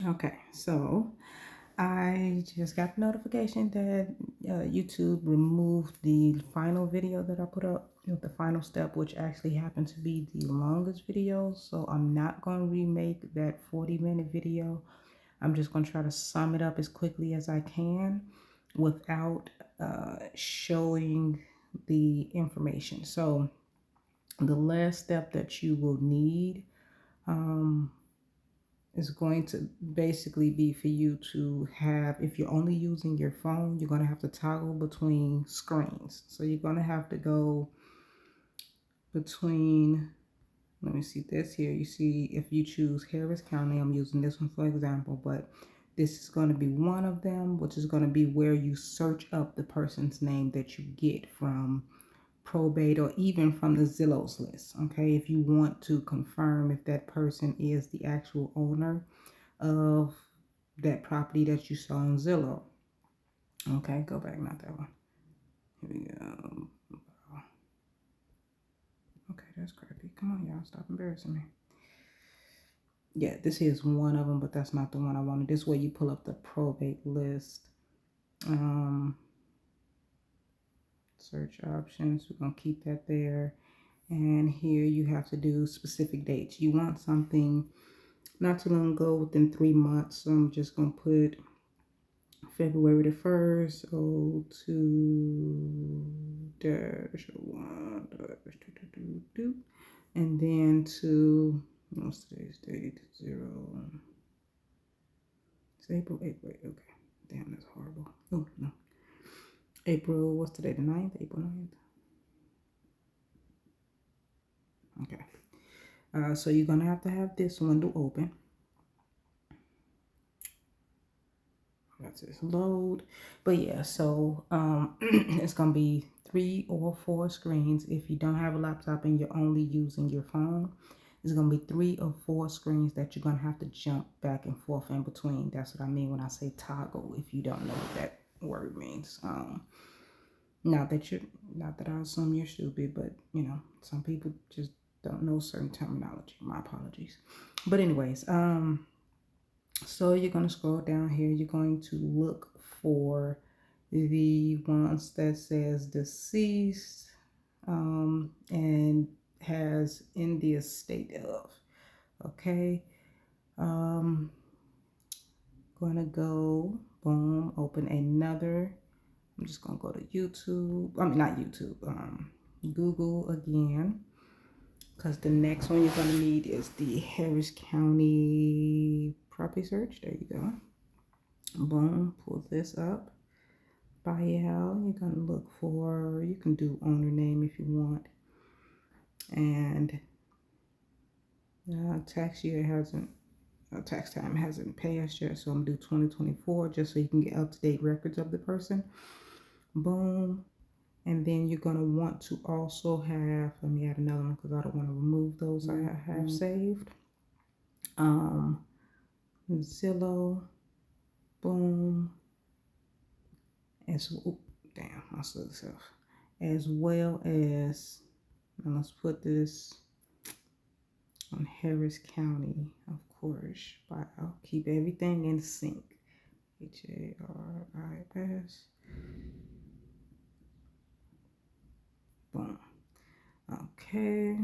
Okay, so I just got the notification that YouTube removed the final video that I put up, the final step, which actually happened to be the longest video. So I'm not going to remake that 40-minute video. I'm just going to try to sum it up as quickly as I can without showing the information. So the last step that you will need um, is going to basically be for you to have, if you're only using your phone, you're going to have to toggle between screens. So you're going to have to go between, let me see this here. You see, if you choose Harris County, I'm using this one for example, but this is going to be one of them, which is going to be where you search up the person's name that you get from probate or even from the Zillow's list. Okay, if you want to confirm if that person is the actual owner of that property that you saw on Zillow. Okay, go back, not that one. Here we go. Okay, that's crappy. Come on, y'all, stop embarrassing me. Yeah, this is one of them, but that's not the one I wanted. This way you pull up the probate list. Um, Search options. We're gonna keep that there. And here you have to do specific dates. You want something not too long ago, within 3 months. So I'm just gonna put February the 1st, 02-1, and then to, what's today's date? 0, it's April 8th, wait, okay. Damn, that's horrible. Oh, no. April, what's today, the 9th? April 9th? Okay. So you're going to have this window open. That's this load. But yeah, so it's going to be 3 or 4 screens. If you don't have a laptop and you're only using your phone, it's going to be 3 or 4 screens that you're going to have to jump back and forth in between. That's what I mean when I say toggle, if you don't know what that word means. Not that I assume you're stupid, but some people just don't know certain terminology. My apologies. But anyways, so you're going to scroll down here. You're going to look for the ones that says deceased and has in the estate of. Okay. Um, Going to go, boom, open another. I'm just going to go to YouTube. I mean, not YouTube. Google again. Because the next one you're going to need is the Harris County property search. There you go. Boom, pull this up. Bayal, you're going to look for, you can do owner name if you want. And tax year hasn't, tax time hasn't passed yet, so I'm going to do 2024 just so you can get up-to-date records of the person. Boom. And then you're going to want to also have, let me add another one because I don't want to remove those I have saved. Zillow, boom. Damn, I said this off. As well as, now let's put this on Harris County, of course, but I'll keep everything in sync. HARIS. Boom. Okay.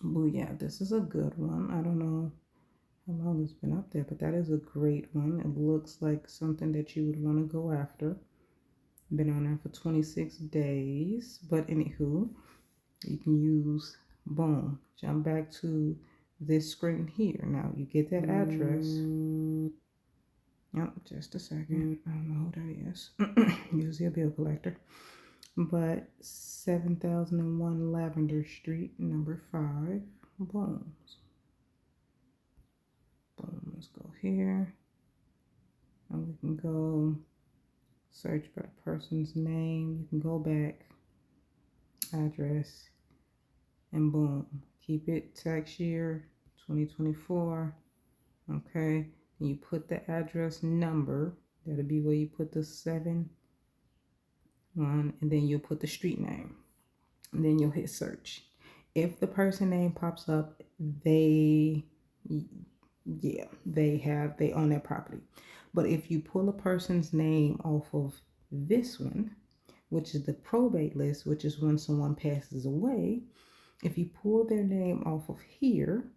Well, yeah, this is a good one. I don't know how long it's been up there, but that is a great one. It looks like something that you would want to go after. Been on there for 26 days, but anywho, you can use, boom, jump back to this screen here. Now you get that address. Yep, just a second. I don't know who that is. Usually a bill collector. But 7001 Lavender Street, number 5. Boom. Boom. Let's go here. And we can go search for the person's name. You can go back, address, and boom. Keep it tax year 2024. Okay. And you put the address number. That'll be where you put the 7 1, and then you'll put the street name. And then you'll hit search. If the person name pops up, Yeah, they own that property. But if you pull a person's name off of this one, which is the probate list, which is when someone passes away, if you pull their name off of here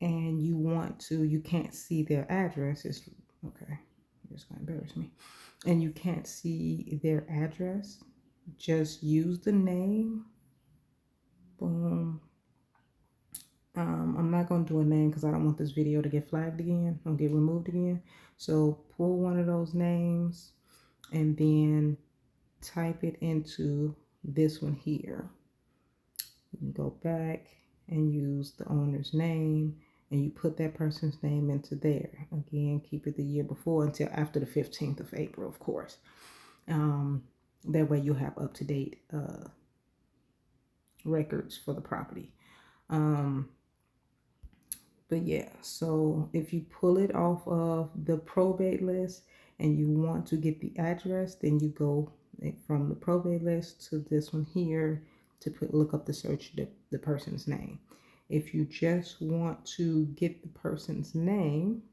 and you can't see their address, it's okay, it's gonna embarrass me, and you can't see their address, just use the name. Boom. I'm not going to do a name because I don't want this video to get flagged again or get removed again. So pull one of those names and then type it into this one here. You can go back and use the owner's name and you put that person's name into there. Again, keep it the year before until after the 15th of April, of course. That way you'll have up-to-date records for the property. But yeah, so if you pull it off of the probate list and you want to get the address, then you go from the probate list to this one here to look up the person's name. If you just want to get the person's name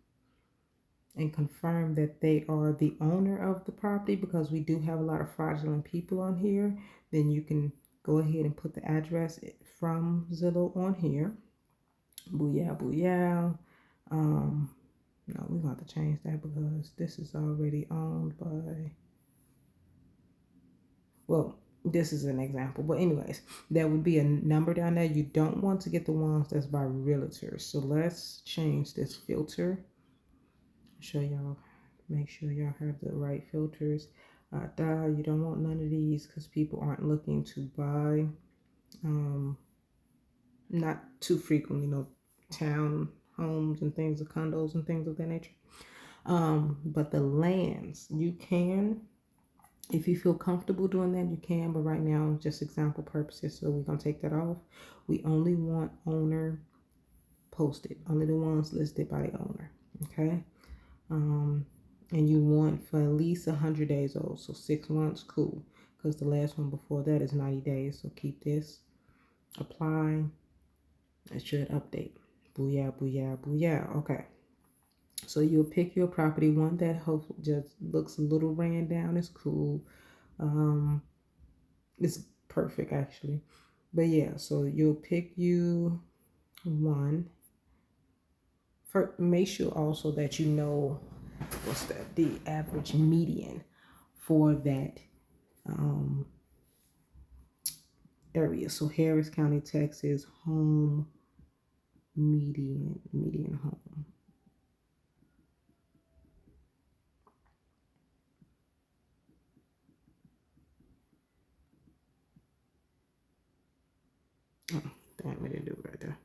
and confirm that they are the owner of the property, because we do have a lot of fraudulent people on here, then you can go ahead and put the address from Zillow on here. Booyah, booyah. No, we're going to have to change that because this is already owned by, well, this is an example. But anyways, there would be a number down there. You don't want to get the ones that's by realtors. So let's change this filter. Show y'all, make sure y'all have the right filters. You don't want none of these because people aren't looking to buy. Not too frequently, town homes and things, of condos and things of that nature. But the lands, you can, if you feel comfortable doing that, you can. But right now, just example purposes, so we're gonna take that off. We only want owner posted, only the ones listed by the owner. Okay. And you want for at least 100 days old, so 6 months, cool. Because the last one before that is 90 days. So keep this. Apply. It should update. Booyah, booyah, booyah. Okay. So you'll pick your property, one that hopefully just looks a little ran down. It's cool. It's perfect actually. But yeah, so you'll pick you one. Make sure also that you know what's the average median for that area. So Harris County, Texas, home median home. Oh, damn, I didn't do it right there.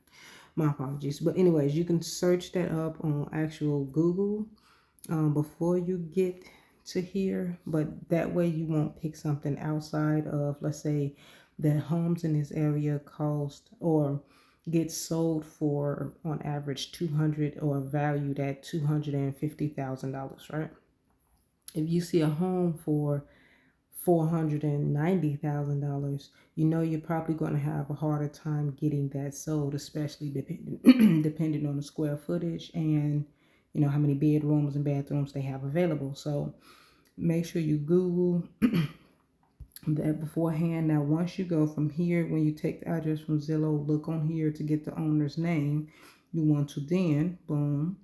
My apologies. But anyways, you can search that up on actual Google before you get to here. But that way you won't pick something outside of, let's say, the homes in this area cost or get sold for on average 200 or valued at $250,000, right? If you see a home for $490,000, you're probably going to have a harder time getting that sold, especially depending on the square footage and how many bedrooms and bathrooms they have available. So make sure you Google that beforehand. Now, once you go from here, when you take the address from Zillow, look on here to get the owner's name. You want to then, boom,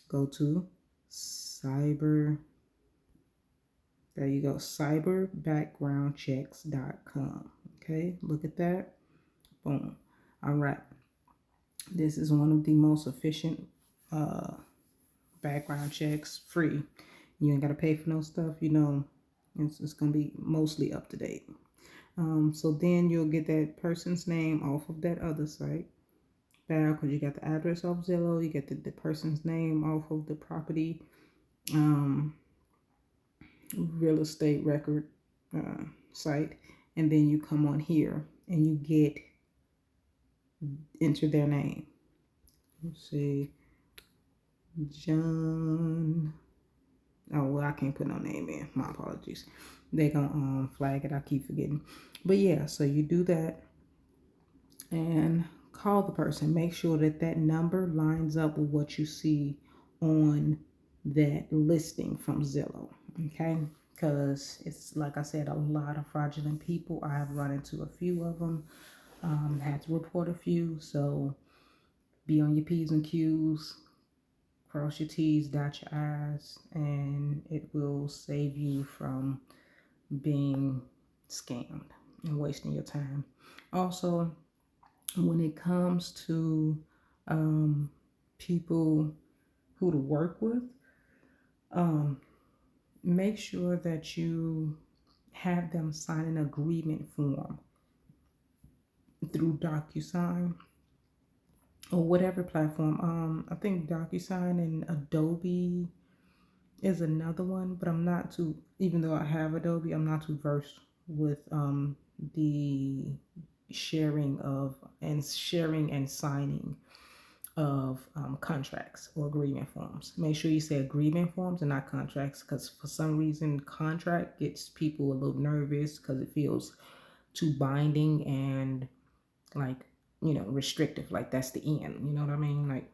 go to cyber. There you go, cyberbackgroundchecks.com. Okay, look at that. Boom. All right. This is one of the most efficient background checks, free. You ain't got to pay for no stuff, it's going to be mostly up to date. So then you'll get that person's name off of that other site. Because you got the address off Zillow, you get the person's name off of the property real estate record site, and then you come on here and you enter their name. Let's see, John. Oh well, I can't put no name in. My apologies. They gonna flag it. I keep forgetting. But yeah, so you do that and call the person. Make sure that that number lines up with what you see on that listing from Zillow. Okay, because it's like I said, a lot of fraudulent people. I have run into a few of them. Had to report a few. So be on your P's and Q's. Cross your T's, dot your I's, and it will save you from being scammed and wasting your time. Also, when it comes to people who to work with, um, make sure that you have them sign an agreement form through DocuSign or whatever platform. I think DocuSign and Adobe is another one, but I'm not too, even though I have Adobe, I'm not too versed with the sharing and signing of contracts or agreement forms. Make sure you say agreement forms and not contracts, because for some reason contract gets people a little nervous because it feels too binding and like, restrictive, like that's the end, you know what I mean? Like,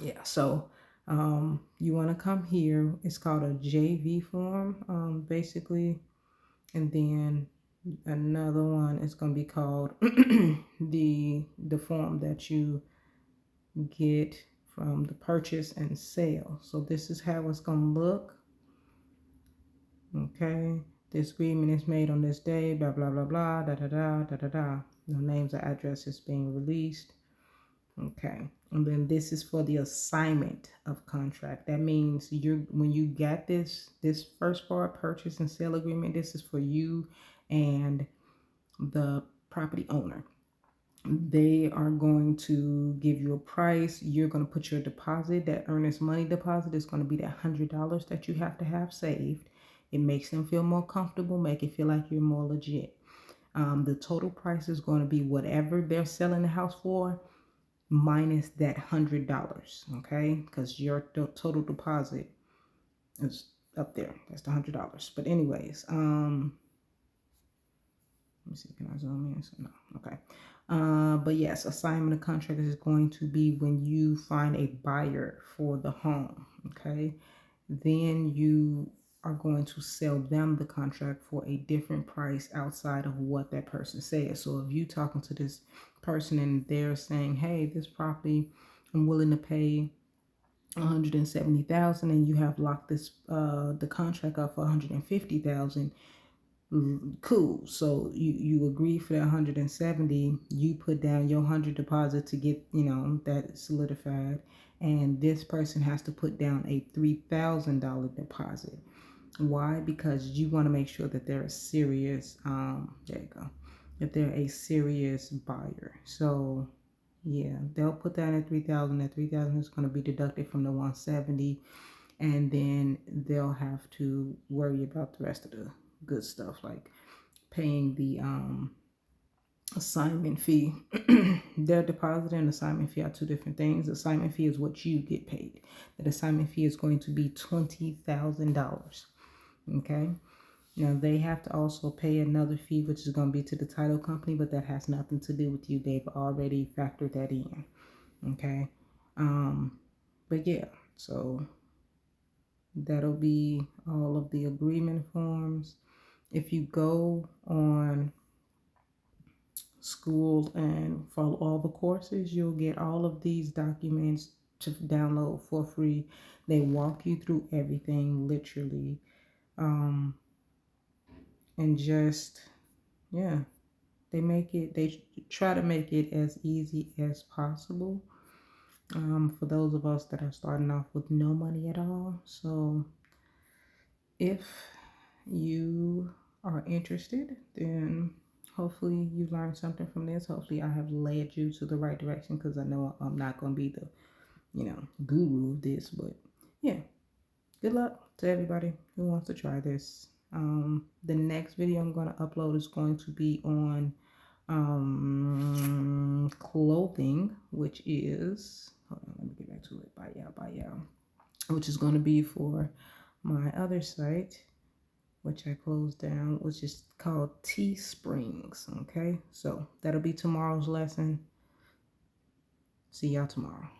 yeah. So you want to come here. It's called a JV form, basically, and then another one is going to be called the form that you get from the purchase and sale. So this is how it's going to look. Okay, this agreement is made on this day, blah blah blah blah, da da da da da da. No names or addresses being released. Okay, and then this is for the assignment of contract. That means when you get this first part, purchase and sale agreement, this is for you and the property owner. They are going to give you a price. You're going to put your deposit. That earnest money deposit is going to be that $100 that you have to have saved. It makes them feel more comfortable, make it feel like you're more legit. The total price is going to be whatever they're selling the house for minus that $100. Okay, because your total deposit is up there. That's the $100. But anyways, let me see, can I zoom in? So no, okay. But yes, assignment of contract is going to be when you find a buyer for the home, okay? Then you are going to sell them the contract for a different price outside of what that person says. So if you talking to this person and they're saying, hey, this property, I'm willing to pay 170,000, and you have locked this the contract up for 150,000. Cool. So you agree for that 170. You put down your 100 deposit to get that solidified, and this person has to put down a $3,000 deposit. Why? Because you want to make sure that they're a serious. There you go. If they're a serious buyer, so yeah, they'll put down at 3,000. That 3,000 is going to be deducted from the 170, and then they'll have to worry about the rest of the good stuff like paying the assignment fee. Their deposit and assignment fee are two different things. Assignment fee is what you get paid. That assignment fee is going to be $20,000. Okay. Now they have to also pay another fee, which is going to be to the title company, but that has nothing to do with you. They've already factored that in. Okay. But yeah, so that'll be all of the agreement forms. If you go on school and follow all the courses, you'll get all of these documents to download for free. They walk you through everything, literally. And just, yeah, they try to make it as easy as possible for those of us that are starting off with no money at all. So if you are interested, then hopefully you learned something from this. Hopefully I have led you to the right direction, because I know I'm not going to be the guru of this. But yeah, good luck to everybody who wants to try this. The next video I'm going to upload is going to be on clothing, which is, hold on, let me get back to it, by y'all, which is going to be for my other site, which I closed down, which is called Teesprings. Okay, so that'll be tomorrow's lesson. See y'all tomorrow.